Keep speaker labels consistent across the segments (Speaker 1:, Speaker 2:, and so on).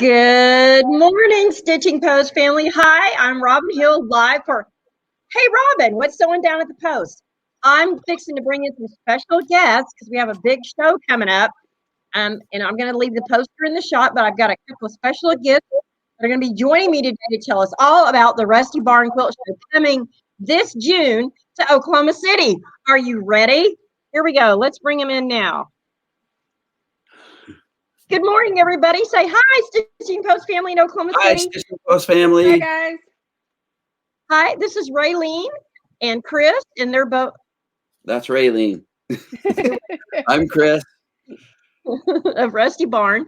Speaker 1: Good morning, Stitching Post family. Hi, I'm Robin Hill live for Hey Robin, what's going down at the post? I'm fixing to bring in some special guests because we have a big show coming up. And I'm going to leave the poster in the shop, but I've got a couple of special guests that are going to be joining me today to tell us all about the Rusty Barn Quilt Show coming this June to Oklahoma City. Are you ready? Here we go. Let's bring them in now. Good morning, everybody. Say hi, Stitching Post family in Oklahoma City.
Speaker 2: Hi, Stitching Post family.
Speaker 3: Hi, guys.
Speaker 1: Hi, this is Raylene and Chris, and they're both.
Speaker 2: That's Raylene. I'm Chris.
Speaker 1: Of Rusty Barn.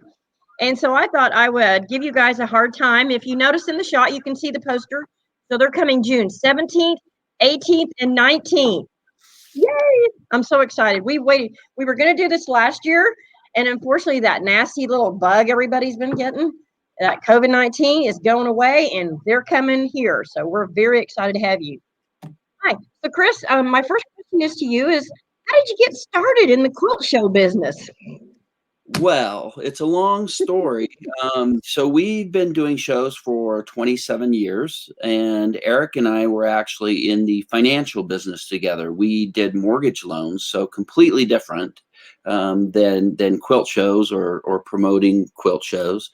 Speaker 1: And so I thought I would give you guys a hard time. If you notice in the shot, you can see the poster. So they're coming June 17th, 18th, and 19th. Yay! I'm so excited. We waited. We were going to do this last year. And unfortunately, that nasty little bug everybody's been getting, that COVID-19 is going away, and they're coming here. So we're very excited to have you. Hi. So Chris, my first question is to you is, how did you get started in the quilt show business?
Speaker 2: Well, it's a long story. So we've been doing shows for 27 years, and Eric and I were actually in the financial business together. We did mortgage loans, so completely different than quilt shows or promoting quilt shows.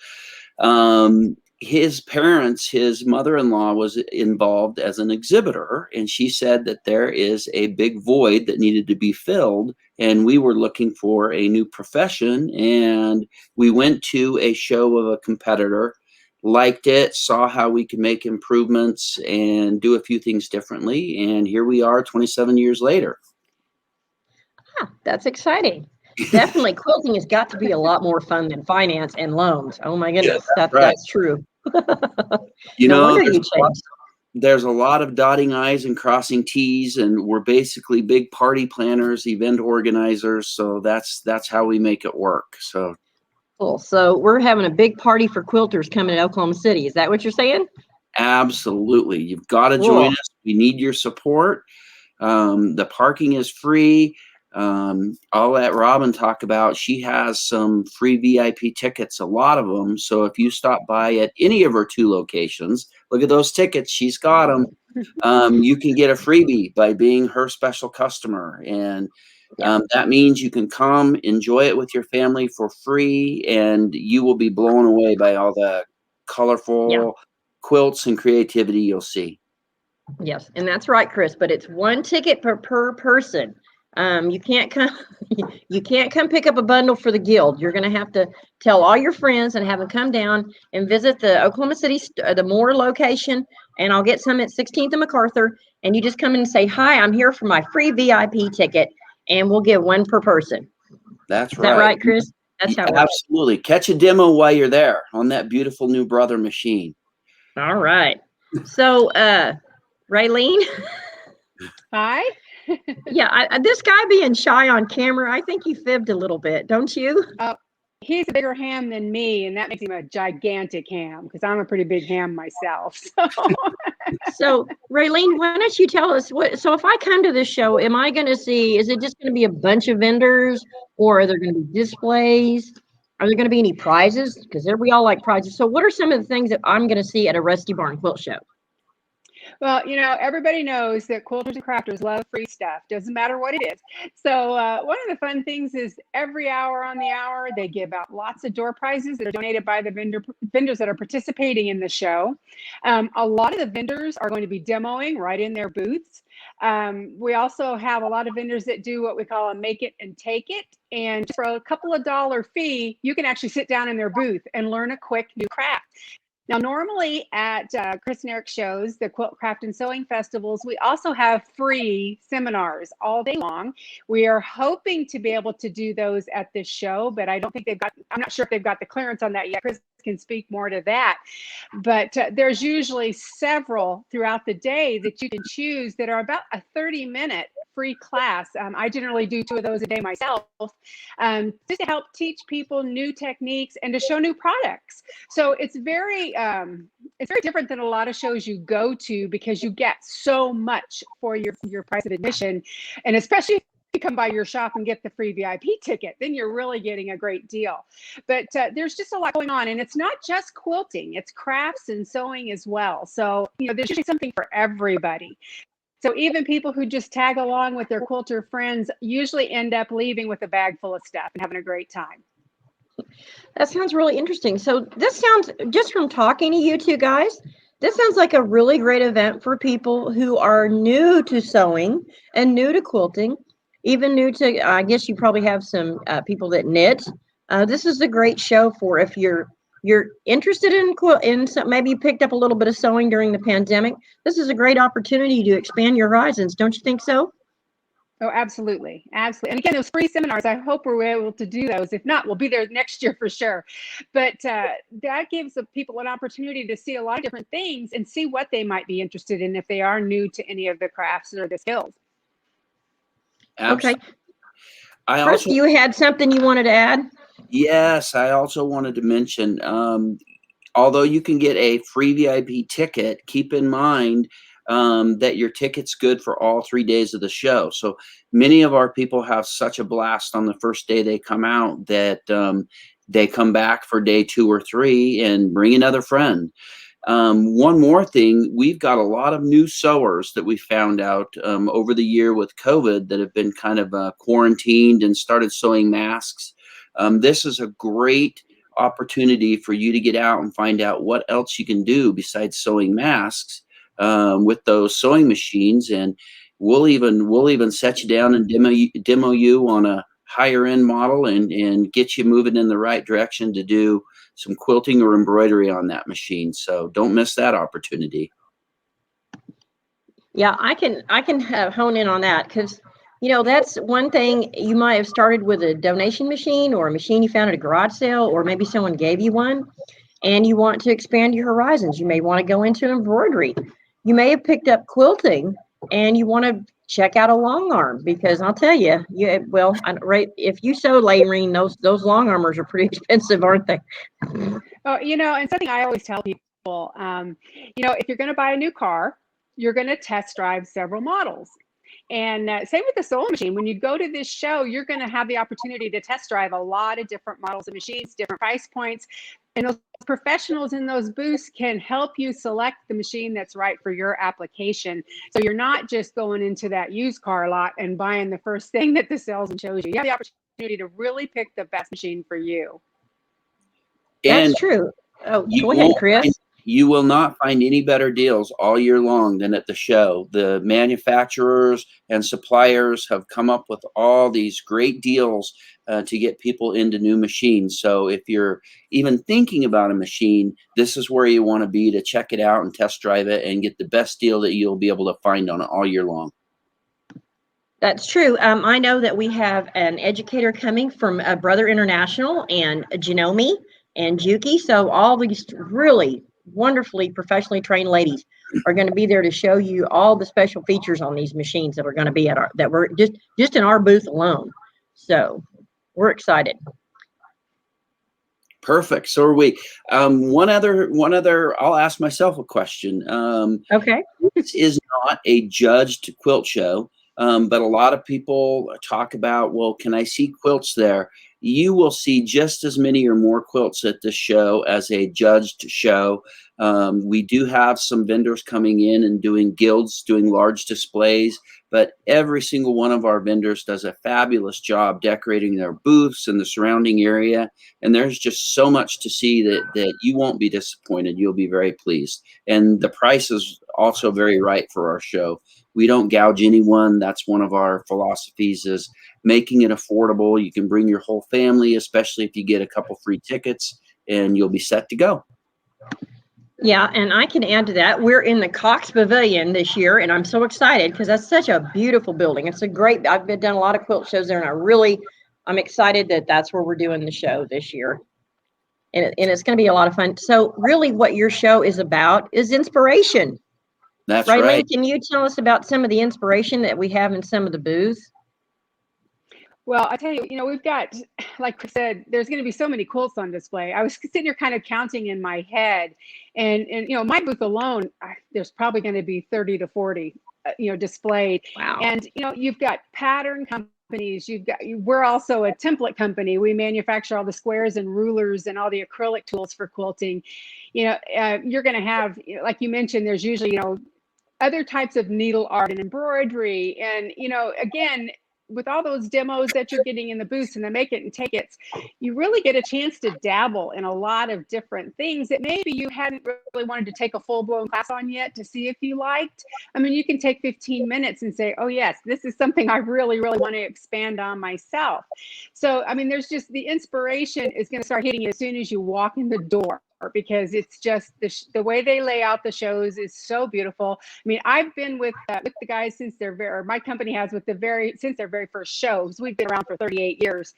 Speaker 2: His parents, his mother-in-law was involved as an exhibitor, and she said that there is a big void that needed to be filled, and we were looking for a new profession. And we went to a show of a competitor, liked it, saw how we could make improvements and do a few things differently, and here we are 27 years later.
Speaker 1: That's exciting. Definitely, quilting has got to be a lot more fun than finance and loans. Oh my goodness,
Speaker 2: Yeah,
Speaker 1: that's true.
Speaker 2: You know,
Speaker 1: changed.
Speaker 2: There's a lot of dotting I's and crossing T's, and we're basically big party planners, event organizers. So that's how we make it work. So
Speaker 1: cool. So we're having a big party for quilters coming to Oklahoma City. Is that what you're saying?
Speaker 2: Absolutely. You've got to join us. We need your support. The parking is free. I'll let Robin talk about, she has some free VIP tickets, a lot of them. So if you stop by at any of her 2 locations, look at those tickets, she's got them. You can get a freebie by being her special customer. And that means you can come enjoy it with your family for free, and you will be blown away by all the colorful quilts and creativity you'll see.
Speaker 1: Yes, and that's right, Chris, but it's 1 ticket per person. You can't come pick up a bundle for the guild. You're going to have to tell all your friends and have them come down and visit the Oklahoma City, the Moore location, and I'll get some at 16th and MacArthur, and you just come in and say, hi, I'm here for my free VIP ticket, and we'll give 1 per person.
Speaker 2: That's
Speaker 1: Is that right, Chris? That's how it works.
Speaker 2: Absolutely. Catch a demo while you're there on that beautiful new Brother machine.
Speaker 1: All right. So, Raylene?
Speaker 3: Hi.
Speaker 1: Yeah, this guy being shy on camera, I think he fibbed a little bit, don't you?
Speaker 3: He's a bigger ham than me, and that makes him a gigantic ham because I'm a pretty big ham myself.
Speaker 1: So, Raylene, why don't you tell us so if I come to this show, am I going to see, is it just going to be a bunch of vendors, or are there going to be displays? Are there going to be any prizes? Because we all like prizes. So what are some of the things that I'm going to see at a Rusty Barn Quilt Show?
Speaker 3: Well, everybody knows that quilters and crafters love free stuff. Doesn't matter what it is. So one of the fun things is every hour on the hour, they give out lots of door prizes that are donated by the vendors that are participating in the show. A lot of the vendors are going to be demoing right in their booths. We also have a lot of vendors that do what we call a make it and take it. And for a couple of $1 fee, you can actually sit down in their booth and learn a quick new craft. Now, normally at Chris and Eric shows, the Quilt, Craft, and Sewing festivals, we also have free seminars all day long. We are hoping to be able to do those at this show, but I'm not sure if they've got the clearance on that yet. Chris can speak more to that. But there's usually several throughout the day that you can choose that are about a 30-minute free class. I generally do 2 of those a day myself, just to help teach people new techniques and to show new products. So it's very different than a lot of shows you go to because you get so much for your price of admission, and especially come by your shop and get the free VIP ticket. Then you're really getting a great deal. But there's just a lot going on, and it's not just quilting, it's crafts and sewing as well. So, there's usually something for everybody. So even people who just tag along with their quilter friends usually end up leaving with a bag full of stuff and having a great time.
Speaker 1: That sounds really interesting. So this sounds, just from talking to you two guys, this sounds like a really great event for people who are new to sewing and new to quilting, even new to, I guess you probably have some people that knit. This is a great show for if you're interested in some, maybe you picked up a little bit of sewing during the pandemic. This is a great opportunity to expand your horizons. Don't you think so?
Speaker 3: Oh, absolutely. Absolutely. And again, those free seminars, I hope we're able to do those. If not, we'll be there next year for sure. But that gives the people an opportunity to see a lot of different things and see what they might be interested in if they are new to any of the crafts or the skills.
Speaker 2: Absolutely.
Speaker 1: Okay. Chris, you had something you wanted to add?
Speaker 2: Yes, I also wanted to mention, although you can get a free VIP ticket, keep in mind that your ticket's good for all 3 days of the show. So many of our people have such a blast on the first day they come out that they come back for day 2 or 3 and bring another friend. One more thing, we've got a lot of new sewers that we found out over the year with COVID that have been kind of quarantined and started sewing masks. This is a great opportunity for you to get out and find out what else you can do besides sewing masks with those sewing machines. And we'll even set you down and demo you on a higher end model and get you moving in the right direction to do some quilting or embroidery on that machine. So don't miss that opportunity.
Speaker 1: Yeah, I can hone in on that, because that's one thing. You might have started with a donation machine or a machine you found at a garage sale, or maybe someone gave you one, and you want to expand your horizons. You may want to go into embroidery. You may have picked up quilting and you want to check out a long arm, because I'll tell you, if you sew, Laureen, those long armors are pretty expensive, aren't they?
Speaker 3: Oh, and something I always tell people, if you're going to buy a new car, you're going to test drive several models. And same with the sewing machine. When you go to this show, you're going to have the opportunity to test drive a lot of different models of machines, different price points. And those professionals in those booths can help you select the machine that's right for your application. So you're not just going into that used car lot and buying the first thing that the salesman shows you. You have the opportunity to really pick the best machine for you.
Speaker 1: That's true. Oh, go ahead, Chris.
Speaker 2: You will not find any better deals all year long than at the show. The manufacturers and suppliers have come up with all these great deals to get people into new machines. So if you're even thinking about a machine, this is where you want to be to check it out and test drive it and get the best deal that you'll be able to find on it all year long.
Speaker 1: That's true. I know that we have an educator coming from Brother International and Janome and Juki. So all these really wonderfully professionally trained ladies are going to be there to show you all the special features on these machines that are going to be that we're just in our booth alone. So we're excited.
Speaker 2: Perfect. So are we. One other, I'll ask myself a question.
Speaker 1: Okay.
Speaker 2: This is not a judged quilt show, but a lot of people talk about, well, can I see quilts there? You will see just as many or more quilts at this show as a judged show. We do have some vendors coming in and doing guilds, doing large displays, but every single one of our vendors does a fabulous job decorating their booths and the surrounding area. And there's just so much to see that you won't be disappointed. You'll be very pleased. And the price is also very right for our show. We don't gouge anyone. That's one of our philosophies, is making it affordable. You can bring your whole family, especially if you get a couple free tickets, and you'll be set to go.
Speaker 1: Yeah, and I can add to that. We're in the Cox Pavilion this year, and I'm so excited because that's such a beautiful building. It's a great, I've done a lot of quilt shows there, and I'm excited that that's where we're doing the show this year. And it's going to be a lot of fun. So really what your show is about is inspiration.
Speaker 2: That's right.
Speaker 1: Lynn, can you tell us about some of the inspiration that we have in some of the booths?
Speaker 3: Well, I tell you, we've got, like I said, there's going to be so many quilts on display. I was sitting here kind of counting in my head, and my booth alone, there's probably going to be 30 to 40, displayed.
Speaker 1: Wow.
Speaker 3: And, you've got pattern companies companies. We're also a template company. We manufacture all the squares and rulers and all the acrylic tools for quilting. You're going to have, like you mentioned, there's usually, other types of needle art and embroidery. And, again, with all those demos that you're getting in the booths and the make it and take it's, you really get a chance to dabble in a lot of different things that maybe you hadn't really wanted to take a full-blown class on yet to see if you liked. I mean, you can take 15 minutes and say, oh yes, this is something I really, really want to expand on myself. So, I mean, there's just the inspiration is going to start hitting you as soon as you walk in the door, because it's just the way they lay out the shows is so beautiful. I mean, I've been with the guys since my company has since their very first shows. We've been around for 38 years.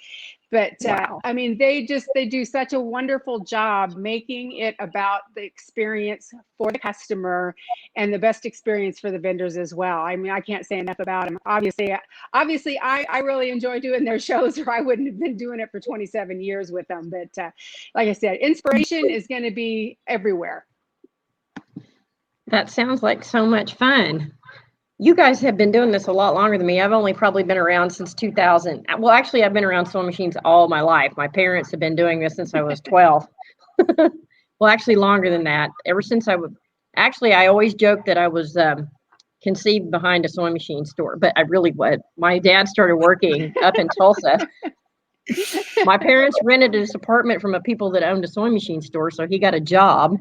Speaker 3: But
Speaker 1: Wow.
Speaker 3: I mean, they do such a wonderful job making it about the experience for the customer and the best experience for the vendors as well. I mean, I can't say enough about them. Obviously, I really enjoy doing their shows, or I wouldn't have been doing it for 27 years with them. But like I said, inspiration is going to be everywhere.
Speaker 1: That sounds like so much fun. You guys have been doing this a lot longer than me. I've only probably been around since 2000. Well, actually, I've been around sewing machines all my life. My parents have been doing this since I was 12. Well, actually longer than that. Ever since I always joked that I was conceived behind a sewing machine store, but I really was. My dad started working up in Tulsa. My parents rented this apartment from a people that owned a sewing machine store, so he got a job.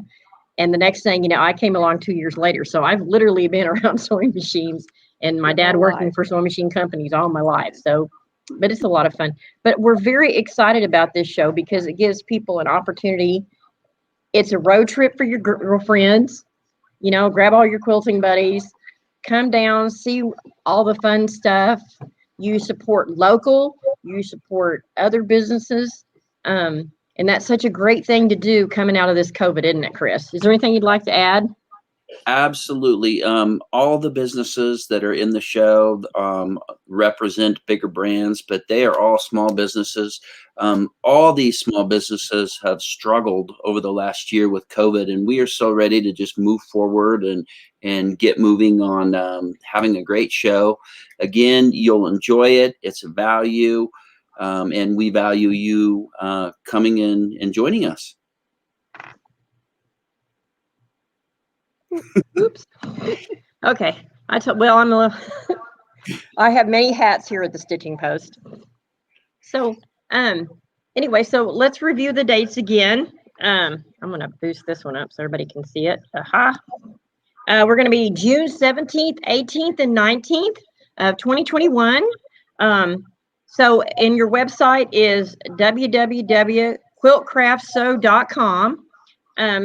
Speaker 1: And the next thing, I came along 2 years later. So I've literally been around sewing machines, and my dad working for sewing machine companies all my life. So, but it's a lot of fun. But we're very excited about this show because it gives people an opportunity. It's a road trip for your girlfriends. Grab all your quilting buddies, come down, see all the fun stuff. You support local, you support other businesses. And that's such a great thing to do coming out of this COVID, isn't it, Chris? Is there anything you'd like to add?
Speaker 2: Absolutely. All the businesses that are in the show represent bigger brands, but they are all small businesses. All these small businesses have struggled over the last year with COVID, and we are so ready to just move forward and get moving on having a great show. Again, you'll enjoy it. It's a value. And we value you coming in and joining us.
Speaker 1: Oops. Okay. I have many hats here at the Stitching Post. So, anyway, so let's review the dates again. I'm going to boost this one up so everybody can see it. Aha. We're going to be June 17th, 18th, and 19th of 2021. So, in your website is www.quiltcraftsew.com.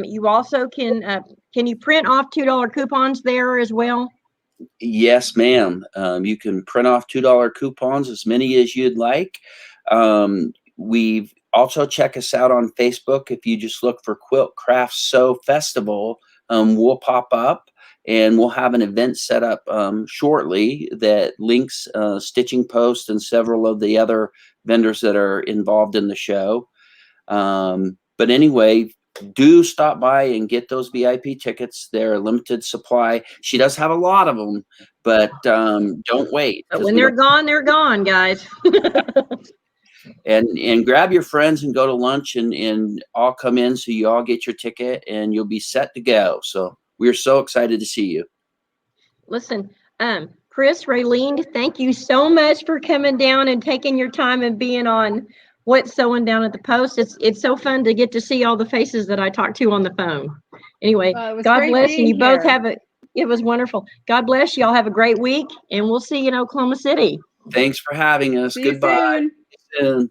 Speaker 1: You also can you print off $2 coupons there as well?
Speaker 2: Yes, ma'am. You can print off $2 coupons, as many as you'd like. We've also check us out on Facebook. If you just look for Quilt Craft Sew Festival, we'll pop up. And we'll have an event set up shortly that links Stitching Post and several of the other vendors that are involved in the show. But anyway, do stop by and get those VIP tickets. They're a limited supply. She does have a lot of them, but don't wait.
Speaker 1: But when they're gone, guys.
Speaker 2: And grab your friends and go to lunch and all come in so you all get your ticket and you'll be set to go. So we're so excited to see you.
Speaker 1: Listen, Chris, Raylene, thank you so much for coming down and taking your time and being on What's Sewing down at the Post. It's so fun to get to see all the faces that I talked to on the phone. Anyway, God bless, and you both have it. It was wonderful. God bless. Y'all have a great week, and we'll see you in Oklahoma City.
Speaker 2: Thanks for having us.
Speaker 3: See you
Speaker 2: Goodbye.
Speaker 3: soon.